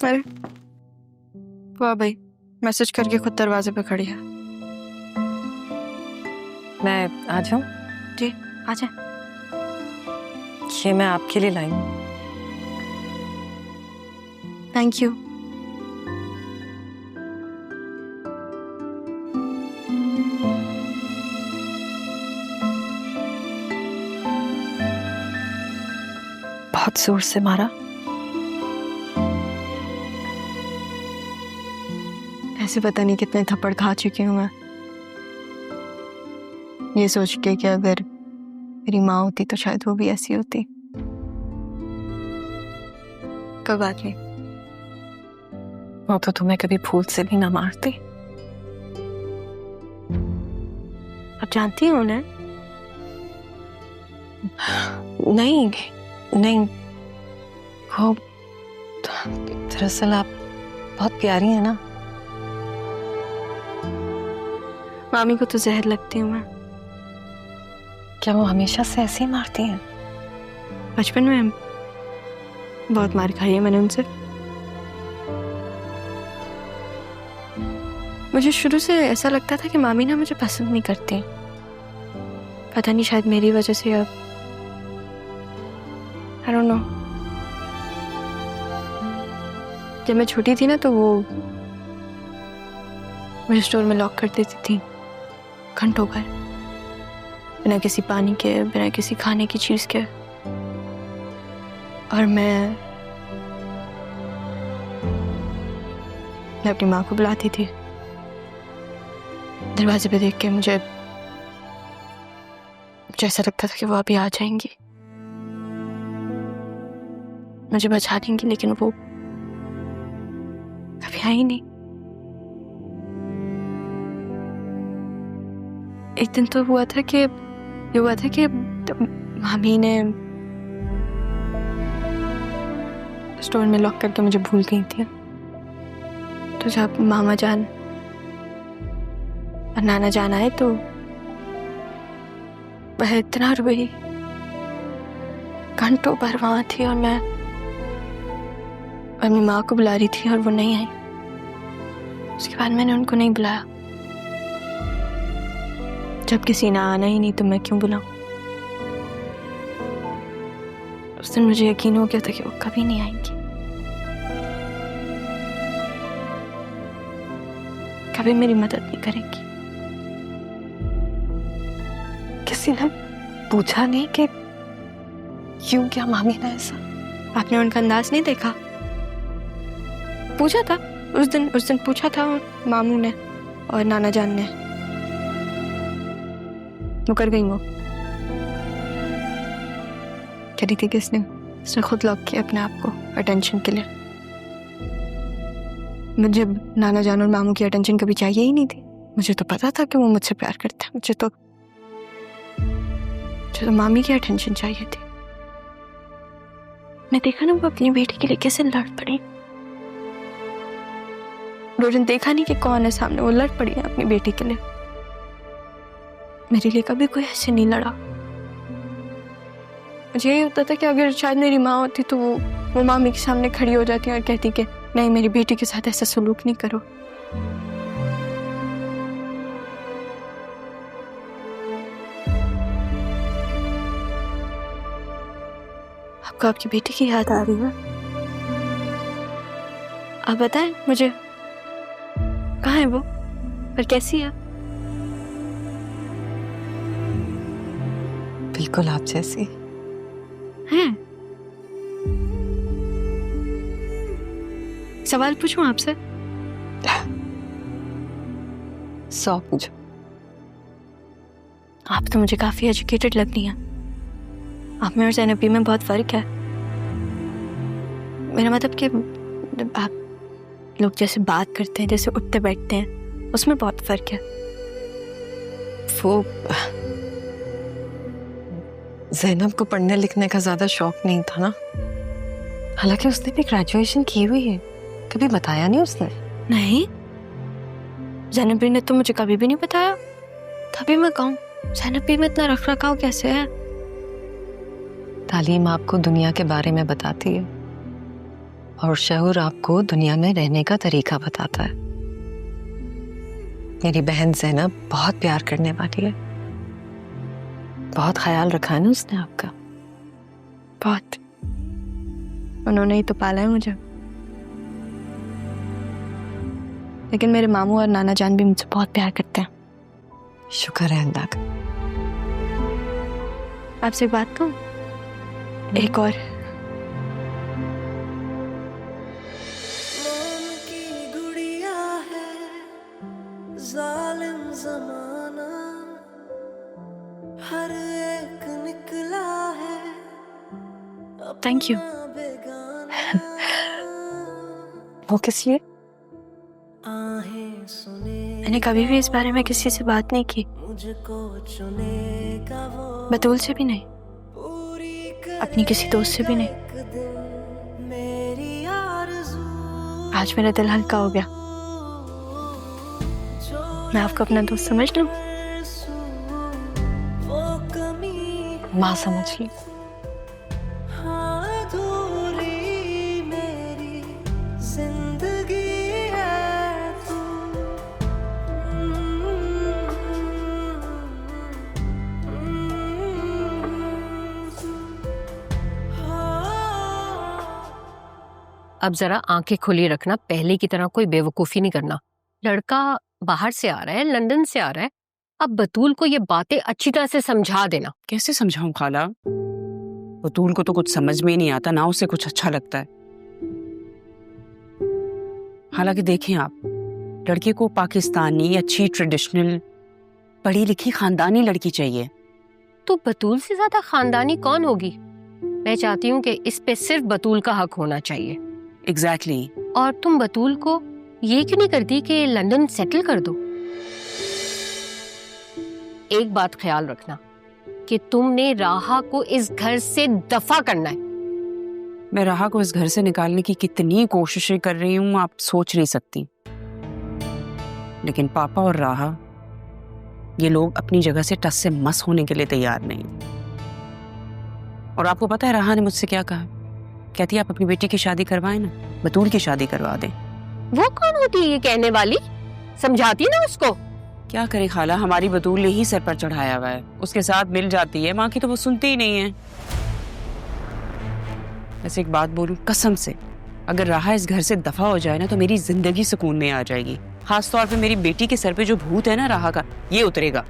अरे वाह भाई, मैसेज करके खुद दरवाजे पे खड़ी है। मैं आ जाऊं? जी आ जाए। ये मैं आपके लिए लाई हूं। Thank you. बहुत जोर से मारा। ऐसे पता नहीं कितने थप्पड़ खा चुकी हूँ मैं, ये सोच के कि अगर मेरी माँ होती तो शायद वो भी ऐसी होती। कोई बात नहीं, वो तो तुम्हें कभी भूल से भी ना मारती। आप जानती हो उन्हें? नहीं नहीं, वो दरअसल आप बहुत प्यारी है ना। मामी को तो जहर लगती हूँ मैं। क्या वो हमेशा से ऐसे ही मारती हैं? बचपन में बहुत मार खाई है मैंने उनसे। मुझे शुरू से ऐसा लगता था कि मामी ना मुझे पसंद नहीं करती। पता नहीं, शायद मेरी वजह से, अब आई डोंट नो। जब मैं छोटी थी ना तो वो मुझे स्टोर में लॉक कर देती थी घंटों भर, बिना किसी पानी के, बिना किसी खाने की चीज के। और मैं अपनी माँ को बुलाती थी। दरवाजे पे देख के मुझे ऐसा लगता था कि वो अभी आ जाएंगी, मुझे बचा देंगी, लेकिन वो कभी आई नहीं। एक दिन तो हुआ था कि मामी ने स्टोर में लॉक करके मुझे भूल गई थी। तो जब मामा जान और नाना जान आए तो वह इतना रोई, घंटों भर वहां थी, और मैं अपनी माँ को बुला रही थी और वो नहीं आई। उसके बाद मैंने उनको नहीं बुलाया। जब किसी ने आना ही नहीं तो मैं क्यों बुलाऊं? उस दिन मुझे यकीन हो गया था कि वो कभी नहीं आएंगी, कभी मेरी मदद नहीं करेंगी। किसी ने पूछा नहीं कि क्यों, क्या मामी ने ऐसा? आपने उनका अंदाज नहीं देखा? पूछा था उस दिन पूछा था मामू ने और नाना जान ने। मुकर गई वो। कह रही थी कि इसने खुद लॉक किया अपने आप को अटेंशन के लिए। मुझे नाना जान और मामू की अटेंशन कभी चाहिए ही नहीं थी। मुझे तो पता था कि वो मुझसे प्यार करते हैं। मुझे तो मामी की अटेंशन चाहिए थी। मैं देखा ना वो अपनी बेटी के लिए कैसे लड़ पड़ी। रोजन देखा नहीं कि कौन है सामने, वो लड़ पड़ी है अपनी बेटी के लिए। मेरे लिए कभी कोई ऐसे नहीं लड़ा। मुझे यही होता था कि अगर शायद मेरी माँ होती तो वो मामी के सामने खड़ी हो जाती और कहती कि नहीं, मेरी बेटी के साथ ऐसा सलूक नहीं करो। आपको आपकी बेटी की याद आ रही है? आप बताएं मुझे, कहाँ है वो और कैसी है? बिल्कुल आप जैसी हैं? सवाल पूछूं आपसे? 100 पूछो। आप तो मुझे काफी एजुकेटेड लग रही हैं। आप में और ज़ैनबी में बहुत फर्क है। मेरा मतलब कि आप लोग जैसे बात करते हैं, जैसे उठते बैठते हैं, उसमें बहुत फर्क है। वो ज़ैनब को पढ़ने लिखने का ज्यादा शौक नहीं था ना। हालांकि उसने भी ग्रेजुएशन की हुई है, कभी बताया नहीं उसने। नहीं, ज़ैनबी ने तो मुझे कभी भी नहीं बताया। तभी मैं कहूँ ज़ैनबी में इतना रख रखाव कैसे है? तालीम आपको दुनिया के बारे में बताती है, और शऊर आपको दुनिया में रहने का तरीका बताता है। मेरी बहन ज़ैनब बहुत प्यार करने वाली है, बहुत ख्याल रखा है ना उसने आपका। बहुत। उन्होंने ही तो पाला है मुझे। लेकिन मेरे मामू और नाना जान भी मुझसे बहुत प्यार करते हैं। शुक्र है अल्लाह का। आपसे एक बात कहूं? एक और। जालिम ज़माना हर एक निकला है। Thank you. वो किस लिए? मैंने कभी भी इस बारे में किसी से बात नहीं की, बतूल से भी नहीं, अपनी किसी दोस्त से भी नहीं। आज मेरा दिल हल्का हो गया। मैं आपको अपना दोस्त समझ लूं? माँ समझ ली। अब जरा आंखें खुली रखना, पहले की तरह कोई बेवकूफी नहीं करना। लड़का बाहर से आ रहा है, लंदन से आ रहा है। अब बतूल को ये बातें अच्छी तरह से समझा देना। कैसे समझाऊं खाला? बतूल को तो कुछ समझ में ही नहीं आता, ना उसे कुछ अच्छा लगता है। हालांकि देखें आप, लड़के को पाकिस्तानी अच्छी ट्रेडिशनल पढ़ी लिखी खानदानी लड़की चाहिए। तो बतूल से ज्यादा खानदानी कौन होगी? मैं चाहती हूँ कि इस पे सिर्फ बतूल का हक होना चाहिए। एग्जैक्टली। और तुम बतूल को ये क्यों नहीं करती कि लंदन सेटल कर दो? एक बात ख्याल रखना कि तुमने राहा को इस घर से दफा करना है। मैं राहा को इस घर से निकालने की कितनी कोशिशें कर रही हूँ आप सोच नहीं सकती। लेकिन पापा और राहा, ये लोग अपनी जगह से टस से मस होने के लिए तैयार नहीं। और आपको पता है राहा ने मुझसे क्या कहा? कहती है आप अपनी बेटी की शादी करवाएं ना, बतूल की शादी करवा दें। वो कौन होती है ये कहने वाली? समझाती ना उसको। क्या करे खाला, हमारी बतूल ने ही सर पर चढ़ाया हुआ है, उसके साथ मिल जाती है। माँ की तो वो सुनती ही नहीं है। ऐसे एक बात बोलूं कसम से, अगर राहा इस घर से दफा हो जाए ना तो मेरी जिंदगी सुकून में आ जाएगी। खास तौर पे मेरी बेटी के सर पे जो भूत है ना राहा का, ये उतरेगा।